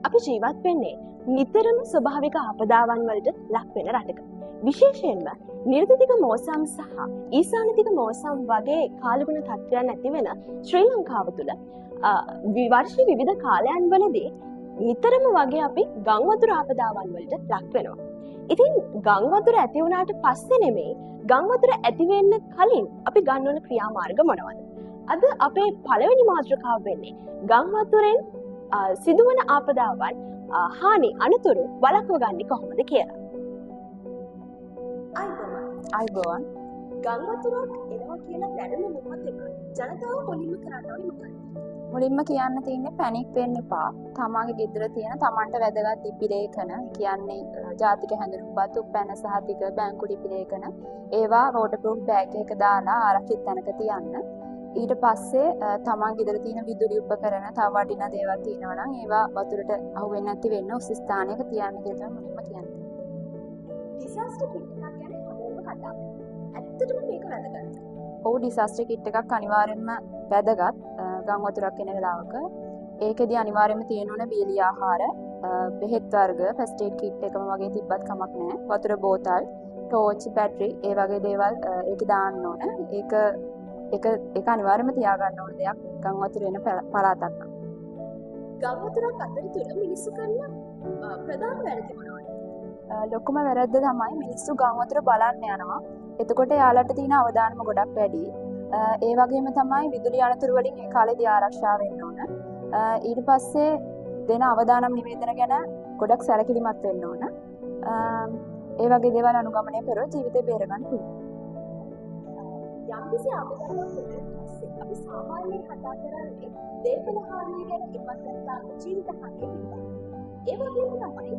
අපි ජීවත් වෙන්නේ නිතරම ස්වභාවික ආපදාවන් වලට ලක් වෙන රටක. විශේෂයෙන්ම නිර්දිතික මෝසම් සහ ඊසානතික මෝසම් වගේ කාලගුණ තත්ත්වයන් ඇති වෙන ශ්‍රී ලංකාව තුළ වර්ෂයේ විවිධ කාලයන් වලදී නිතරම වගේ අපි ගංවතුර ආපදාවන් වලට ලක් වෙනවා. ඉතින් ගංවතුර ඇති වුණාට පස්සේ නෙමෙයි ගංවතුර ඇති වෙන්න කලින් අපි ගන්න ඕන ක්‍රියාමාර්ග මොනවද? අද අපේ පළවෙනි මාතෘකාව වෙන්නේ ගංවතුරෙන් සිදුවන ආපදාවන් හානි අනතුරු වළක්ව ගන්නේ කොහොමද කියලා. අයිබෝවන් ගංවතුරක් එනවා කියලා දැනෙන මොහොතේම ජනතාව මුලින්ම කරන්න ඕනේ මොකක්ද? මුලින්ම කියන්න තියෙන්නේ පැනික් වෙන්න එපා. තමන්ගේ ගෙදර තියෙන තමන්ට වැදගත් ලිපි ලේඛන කියන්නේ ජාතික හැඳුනුම්පත් උපැන්න සහතික බැංකු ලිපි ලේඛන ඒවා වෝටර්ප්‍රූෆ් බෑග් එකක දාලා ආරක්ෂිත තැනක තියන්න. ඊට පස්සේ තමන් ගෙදර තියෙන විදුලි උපකරණ තව වටිනා දේවල් තියෙනවා නම් ඒවා වතුරට අහු වෙන්නේ නැති වෙන්න උස් ස්ථානයක තියන්න කියලා මුලින්ම කියන්නේ. ඩිසාස්ටර් කිට් එකක් ගැන හැමෝම කතා කරනවා. ඇත්තටම මේක වැදගත්. ඔව් ඩිසාස්ටර් කිට් එකක් අනිවාර්යෙන්ම වැදගත් ගම් වතුරක් එන වෙලාවක. ඒකෙදී අනිවාර්යෙන්ම තියෙන්න ඕන බීලි ආහාර, බෙහෙත් වර්ග, ෆස්ට් ඒඩ් කිට් එකම වගේ තිබ්බත් කමක් නැහැ. වතුර බෝතල්, ටෝච්, බැටරි ඒ වගේ දේවල් ඒකේ දාන්න ඕන. ඒක අනිවාර්යෙන්ම තියාගන්න ඕන දෙයක් ගම් වතුර එන පළාතක් නම්. ගම් වතුරක් අතරතුර මිනිස්සු කරන ප්‍රධාන වැරදි මොනවද? ලොකුම වැරද්ද තමයි මිනිස්සු ගම් වතුර බලන්න යනවා. එතකොට යාලට තියෙන අවදානම ගොඩක් වැඩි. ඒ වගේම තමයි විදුලි අනතුරු වලින් ඒ කාලේදී ආරක්ෂා වෙන්න ඕන. ඊට පස්සේ දෙන අවදානම් නිවේදන ගැන ගොඩක් සැලකිලිමත් වෙන්න ඕන. ඒ වගේ දේවල් අනුගමනය කරලා ජීවිතේ බේරගන්න පුළුවන්. යම්කිසි ආපදාවක් පස්සේ අපි සාමාන්‍යයෙන් කතා කරන්නේ දේපල හානිය ගැන ඉවත් නැත්නම් ජීවිත හානිය පිළිබඳව. ඒ වගේම තමයි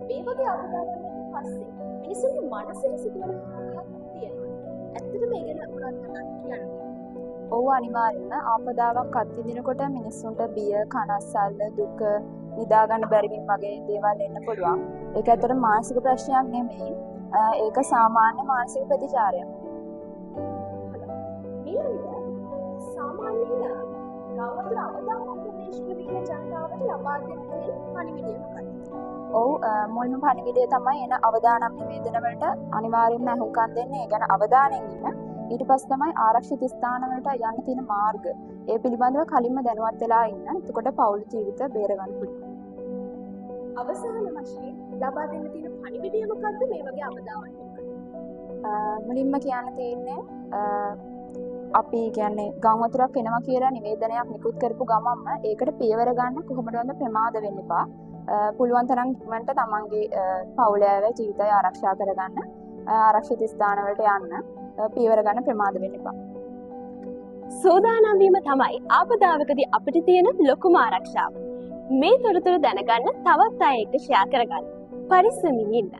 මේ වගේ ආපදාවකට පස්සේ මිනිස්සුන්ගේ මනසට සිදුවන හානියක් තියෙනවා. ඇත්තටම මේ ගැන මොකක්ද කියන්නේ? ඔව් අනිවාර්යෙන්ම ආපදාවක් අත්විඳිනකොට මිනිස්සුන්ට බිය, කනස්සල්ල, දුක, නිදා ගන්න බැරි වීම වගේ දේවල් එන්න පුළුවන්. ඒක ඇත්තටම මානසික ප්‍රශ්නයක් නෙමෙයි. ඒක සාමාන්‍ය මානසික ප්‍රතිචාරයක්. සාමාන්‍යයෙන් ගාවතුර අවදානම් ප්‍රදේශවල ඉන්න ජනතාවට ලබා දෙන පණිවිඩය මොකක්ද? ඔව් මුල්ම පණිවිඩය තමයි එන අවදානම් නිවේදන වලට අනිවාර්යෙන්ම අහුම්කම් දෙන්නේ. ඒ ගැන අවධානයෙන් ඉන්න. ඊට පස්සේ තමයි ආරක්ෂිත ස්ථාන වලට යන්න තියෙන මාර්ග. ඒ පිළිබඳව කලින්ම දැනුවත් වෙලා ඉන්න. එතකොට පෞල් ජීවිත බේරගන්න පුළුවන්. අවසාන වශයෙන් ලබා දෙන්න තියෙන පණිවිඩය මොකක්ද මේ වගේ අවදානවලට? මුලින්ම කියන්න තියෙන්නේ අපි කියන්නේ ගම් වතුරක් එනවා කියලා නිවේදනයක් නිකුත් කරපු ගමන්ම ඒකට පියවර ගන්න කොහොමදවද ප්‍රමාද වෙන්න එපා. පුළුවන් තරම් ඉක්මනට තමන්ගේ පවුලේ අය ජීවිතය ආරක්ෂා කරගන්න ආරක්ෂිත ස්ථාන වලට යන්න පියවර ගන්න ප්‍රමාද වෙන්න එපා. සෝදානම් වීම තමයි ආපදාවකදී අපිට තියෙන ලොකුම ආරක්ෂාව. මේ තොරතුරු දැනගන්න තවත් අය එක්ක ෂෙයා කරගන්න. පරිස්සමින් ඉන්න.